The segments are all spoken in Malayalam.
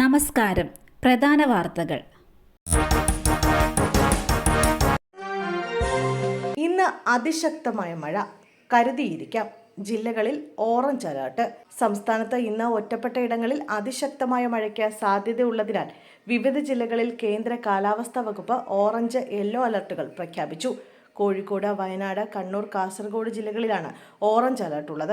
നമസ്കാരം. പ്രധാന വാർത്തകൾ. ഇന്ന് അതിശക്തമായ മഴ, കരുതിയിരിക്കാം. ജില്ലകളിൽ ഓറഞ്ച് അലർട്ട്. സംസ്ഥാനത്ത് ഇന്ന് ഒറ്റപ്പെട്ട ഇടങ്ങളിൽ അതിശക്തമായ മഴയ്ക്ക് സാധ്യതയുള്ളതിനാൽ വിവിധ ജില്ലകളിൽ കേന്ദ്ര കാലാവസ്ഥാ വകുപ്പ് ഓറഞ്ച്, യെല്ലോ അലർട്ടുകൾ പ്രഖ്യാപിച്ചു. കോഴിക്കോട്, വയനാട്, കണ്ണൂർ, കാസർഗോഡ് ജില്ലകളിലാണ് ഓറഞ്ച് അലർട്ട് ഉള്ളത്.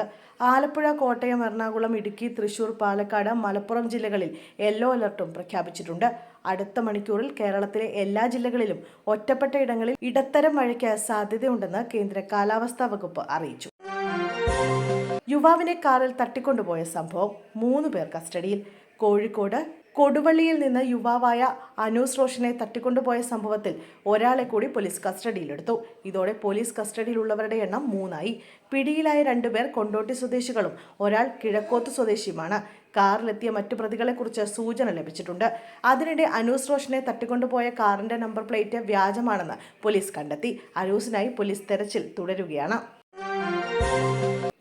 ആലപ്പുഴ, കോട്ടയം, എറണാകുളം, ഇടുക്കി, തൃശൂർ, പാലക്കാട്, മലപ്പുറം ജില്ലകളിൽ യെല്ലോ അലർട്ടും പ്രഖ്യാപിച്ചിട്ടുണ്ട്. അടുത്ത മണിക്കൂറിൽ കേരളത്തിലെ എല്ലാ ജില്ലകളിലും ഒറ്റപ്പെട്ട ഇടങ്ങളിൽ ഇടത്തരം മഴയ്ക്ക് സാധ്യതയുണ്ടെന്ന് കേന്ദ്ര കാലാവസ്ഥാ വകുപ്പ് അറിയിച്ചു. യുവാവിനെ കാറിൽ തട്ടിക്കൊണ്ടുപോയ സംഭവം, 3 പേർ കസ്റ്റഡിയിൽ. കോഴിക്കോട് കൊടുവള്ളിയിൽ നിന്ന് യുവാവായ അനൂസ് റോഷനെ തട്ടിക്കൊണ്ടുപോയ സംഭവത്തിൽ ഒരാളെ കൂടി പോലീസ് കസ്റ്റഡിയിലെടുത്തു. ഇതോടെ പോലീസ് കസ്റ്റഡിയിലുള്ളവരുടെ എണ്ണം 3ആയി. പിടിയിലായ 2 പേർ കൊണ്ടോട്ടി സ്വദേശികളും ഒരാൾ കിഴക്കോത്ത് സ്വദേശിയുമാണ്. കാറിലെത്തിയ മറ്റു പ്രതികളെക്കുറിച്ച് സൂചന ലഭിച്ചിട്ടുണ്ട്. അതിനിടെ അനൂസ് റോഷനെ തട്ടിക്കൊണ്ടുപോയ കാറിന്റെ നമ്പർ പ്ലേറ്റ് വ്യാജമാണെന്ന് പോലീസ് കണ്ടെത്തി. അനൂസിനായി പോലീസ് തെരച്ചിൽ തുടരുകയാണ്.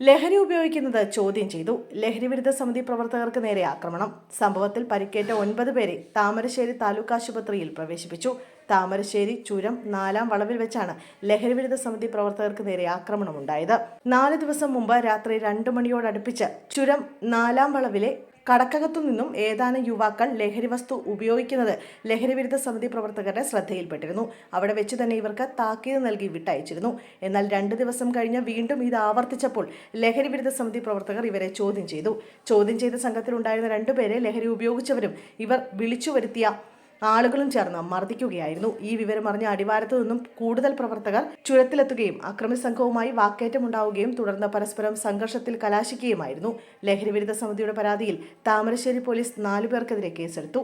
ലഹരി ഉപയോഗിക്കുന്നത് ചോദ്യം ചെയ്തു. ലഹരിവിരുദ്ധ സമിതി പ്രവർത്തകർക്ക് നേരെ ആക്രമണം. സംഭവത്തിൽ പരിക്കേറ്റ 9 പേരെ താമരശ്ശേരി താലൂക്ക് ആശുപത്രിയിൽ പ്രവേശിപ്പിച്ചു. താമരശ്ശേരി ചുരം 4-ാം വളവിൽ വെച്ചാണ് ലഹരിവിരുദ്ധ സമിതി പ്രവർത്തകർക്ക് നേരെ ആക്രമണമുണ്ടായത്. 4 ദിവസം മുമ്പ് രാത്രി 2 മണിയോടടുപ്പിച്ച് ചുരം 4-ാം വളവിലെ കടക്കകത്തു നിന്നും ഏതാനും യുവാക്കൾ ലഹരി വസ്തു ഉപയോഗിക്കുന്നത് ലഹരിവിരുദ്ധ സമിതി പ്രവർത്തകരുടെ ശ്രദ്ധയിൽപ്പെട്ടിരുന്നു. അവിടെ വെച്ച് തന്നെ ഇവർക്ക് താക്കീത് നൽകി വിട്ടയച്ചിരുന്നു. എന്നാൽ 2 ദിവസം കഴിഞ്ഞ് വീണ്ടും ഇത് ആവർത്തിച്ചപ്പോൾ ലഹരിവിരുദ്ധ സമിതി പ്രവർത്തകർ ഇവരെ ചോദ്യം ചെയ്തു. ചോദ്യം ചെയ്ത സംഘത്തിലുണ്ടായിരുന്ന 2 പേരെ ലഹരി ഉപയോഗിച്ചവരും ഇവർ വിളിച്ചു വരുത്തിയ ആളുകളും ചേർന്ന് മർദ്ദിക്കുകയായിരുന്നു. ഈ വിവരം അറിഞ്ഞ അടിവാരത്തു നിന്നും കൂടുതൽ പ്രവർത്തകർ ചുരത്തിലെത്തുകയും അക്രമി സംഘവുമായി വാക്കേറ്റമുണ്ടാവുകയും തുടർന്ന് പരസ്പരം സംഘർഷത്തിൽ കലാശിക്കുകയുമായിരുന്നു. ലഹരിവിരുദ്ധ സമിതിയുടെ പരാതിയിൽ താമരശ്ശേരി പോലീസ് 4 പേർക്കെതിരെ കേസെടുത്തു.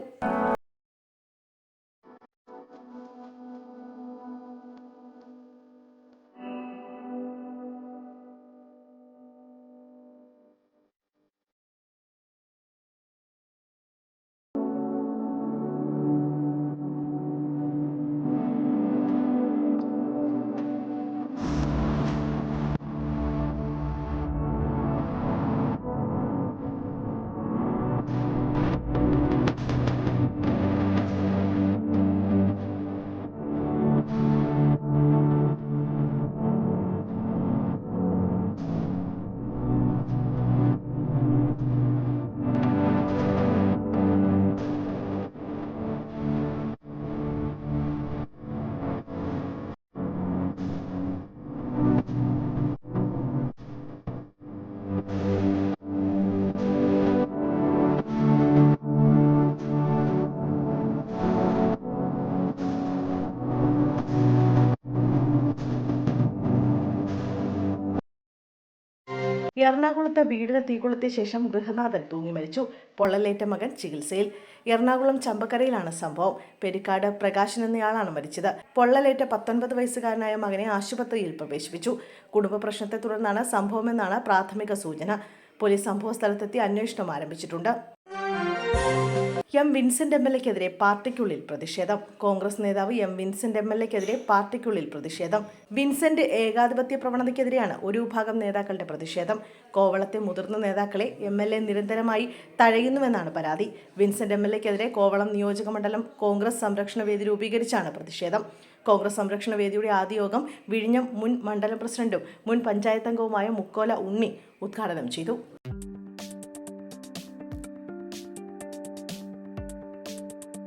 എറണാകുളത്ത് വീടിന് തീകൊളുത്തിയ ശേഷം ഗൃഹനാഥൻ തൂങ്ങി മരിച്ചു. പൊള്ളലേറ്റ മകൻ ചികിത്സയിൽ. എറണാകുളം ചമ്പക്കരയിലാണ് സംഭവം. പെരിക്കാട് പ്രകാശൻ എന്നയാളാണ് മരിച്ചത്. പൊള്ളലേറ്റ 19 വയസ്സുകാരനായ മകനെ ആശുപത്രിയിൽ പ്രവേശിപ്പിച്ചു. കുടുംബ പ്രശ്നത്തെ തുടർന്നാണ് സംഭവമെന്നാണ് പ്രാഥമിക സൂചന. പോലീസ് സംഭവ സ്ഥലത്തെത്തി അന്വേഷണം ആരംഭിച്ചിട്ടുണ്ട്. എം വിൻസെന്റ് എംഎൽഎക്കെതിരെ പാർട്ടിക്കുള്ളിൽ പ്രതിഷേധം. കോൺഗ്രസ് നേതാവ് എം വിൻസെന്റ് എംഎൽഎക്കെതിരെ പാർട്ടിക്കുള്ളിൽ പ്രതിഷേധം. വിൻസെന്റ് ഏകാധിപത്യ പ്രവണതയ്ക്കെതിരെയാണ് ഒരു വിഭാഗം നേതാക്കളുടെ പ്രതിഷേധം. കോവളത്തെ മുതിർന്ന നേതാക്കളെ എംഎൽഎ നിരന്തരമായി തഴയുന്നുവെന്നാണ് പരാതി. വിൻസെന്റ് എംഎൽഎക്കെതിരെ കോവളം നിയോജകമണ്ഡലം കോൺഗ്രസ് സംരക്ഷണ വേദി രൂപീകരിച്ചാണ് പ്രതിഷേധം. കോൺഗ്രസ് സംരക്ഷണ വേദിയുടെ ആദ്യ യോഗം വിഴിഞ്ഞം മുൻ മണ്ഡലം പ്രസിഡന്റും മുൻ പഞ്ചായത്ത് അംഗവുമായ മുക്കോല ഉണ്ണി ഉദ്ഘാടനം ചെയ്തു.